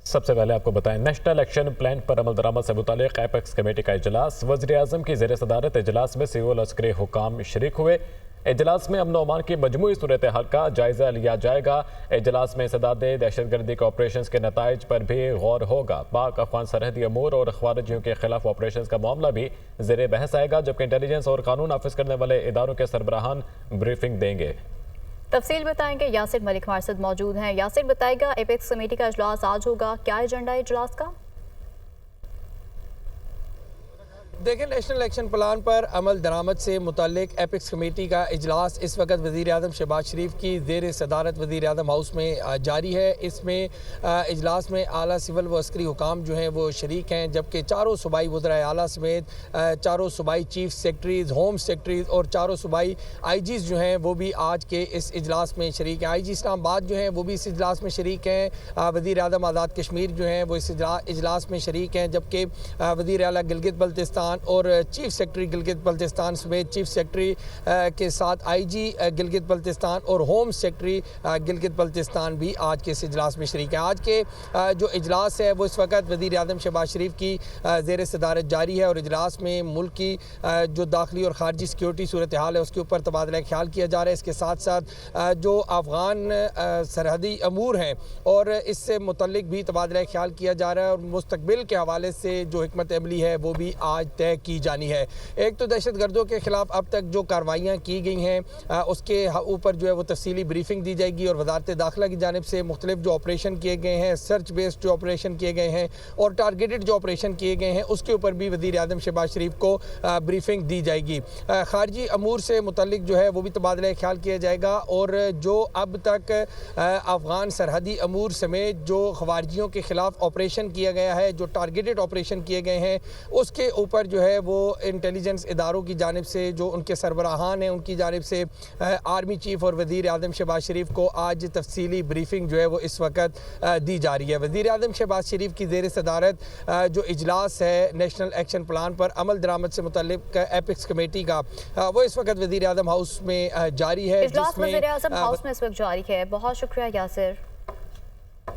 सबसे पहले आपको बताएं, नेशनल एक्शन प्लान पर अमल दरामद से मुतालिक एपेक्स कमेटी का इजलास। वज़ीर-ए-आज़म की ज़ेर सदारत इजलास में सिविल अस्करी हुकाम शरीक हुए। इजलास में अमन व अमान की मजमूई सूरत हाल का जायजा लिया जाएगा। इजलास में सदाद दहशतगर्दी के ऑपरेशन के नताइज पर भी गौर होगा। पाक अफगान सरहदी अमूर और खारिजियों के खिलाफ ऑपरेशन का मामला भी ज़ेर बहस आएगा, जबकि इंटेलिजेंस और कानून नाफिज करने वाले इदारों के सरबराहान ब्रीफिंग देंगे। तफसील बताएंगे यासिर मलिक हमारे साथ मौजूद हैं। यासिर बताएगा, एपेक्स कमेटी का इजलास आज होगा, क्या एजेंडा है इजलास का? देखें, नेशनल एक्शन प्लान पर अमल दरामद से मुतालिक एपेक्स कमेटी का इजलास इस वक्त वज़ीर-ए-आज़म शहबाज शरीफ की ज़ेर सदारत वज़ीर-ए-आज़म हाउस में जारी है। इसमें इजलास में आला सिविल व अस्करी हुकाम जो हैं वो शरीक हैं, जबकि चारों सूबाई वज़राए आला समेत चारों सूबाई चीफ सेक्रेटरीज़, होम सेक्रेटरीज़ और चारों सूबाई IGs जो हैं वो भी आज के इस इजलास में शरीक हैं। IG इस्लामाबाद जो हैं वो भी इस इजलास में शरीक हैं। वज़ीर-ए-आज़म आज़ाद कश्मीर जो हैं वो इस इजलास में शरीक हैं, जबकि वज़ीर आला गिलगित बल्तिस्तान और चीफ सेक्रेटरी गिलगित बल्तिस्तान समेत चीफ सेक्रेटरी के साथ IG गिलगित बल्तिस्तान और होम सेक्रेटरी गिलगित बल्तिस्तान भी आज के इस इजलास में शरीक है। आज के जो इजलास है वो इस वक्त वज़ीर-ए-आज़म शहबाज शरीफ की ज़ेर सदारत जारी है और इजलास में मुल्क की जो दाखिली और खारजी सिक्योरिटी सूरत हाल है उसके ऊपर तबादला ख्याल किया जा रहा है। इसके साथ साथ जो अफ़गान सरहदी अमूर हैं और इससे मुतल्लिक भी तबादला ख्याल किया जा रहा है और मुस्तकबिल के हवाले से जो हिकमत अमली है वो भी आज तय की जानी है। एक तो दहशत गर्दों के खिलाफ अब तक जो कार्रवाइयाँ की गई हैं उसके ऊपर जो है वो तफसीली ब्रीफिंग दी जाएगी और वजारत दाखिला की जानिब से मुख्तलिफ जो ऑपरेशन किए गए हैं, सर्च बेस्ड जो ऑपरेशन किए गए हैं और टारगेटेड जो ऑपरेशन किए गए हैं उसके ऊपर भी वज़ीर-ए-आज़म शहबाज शरीफ को ब्रीफिंग दी जाएगी। खारजी अमूर से मुतल्लिक जो है वो भी तबादला ख्याल किया जाएगा और जो अब तक अफ़गान सरहदी अमूर समेत जो खवारजियों के खिलाफ ऑपरेशन किया गया है, जो टारगेटेड ऑपरेशन किए गए हैं उसके ऊपर जो है वो इंटेलिजेंस इदारों की जानिब से जो उनके सरबराहान हैं उनकी जानिब से आर्मी चीफ और वज़ीर-ए-आज़म शहबाज शरीफ को आज तफसीली ब्रीफिंग जो है वो इस वक्त दी जा रही है। वज़ीर-ए-आज़म शहबाज शरीफ की ज़ेर सदारत जो इजलास है नेशनल एक्शन प्लान पर अमल दरामद से मुतल्लिक एपेक्स कमेटी का वो इस वक्त वज़ीर-ए-आज़म हाउस में जारी है। इजलास वज़ीर-ए-आज़म हाउस में इस वक्त जारी है। बहुत शुक्रिया यासिर।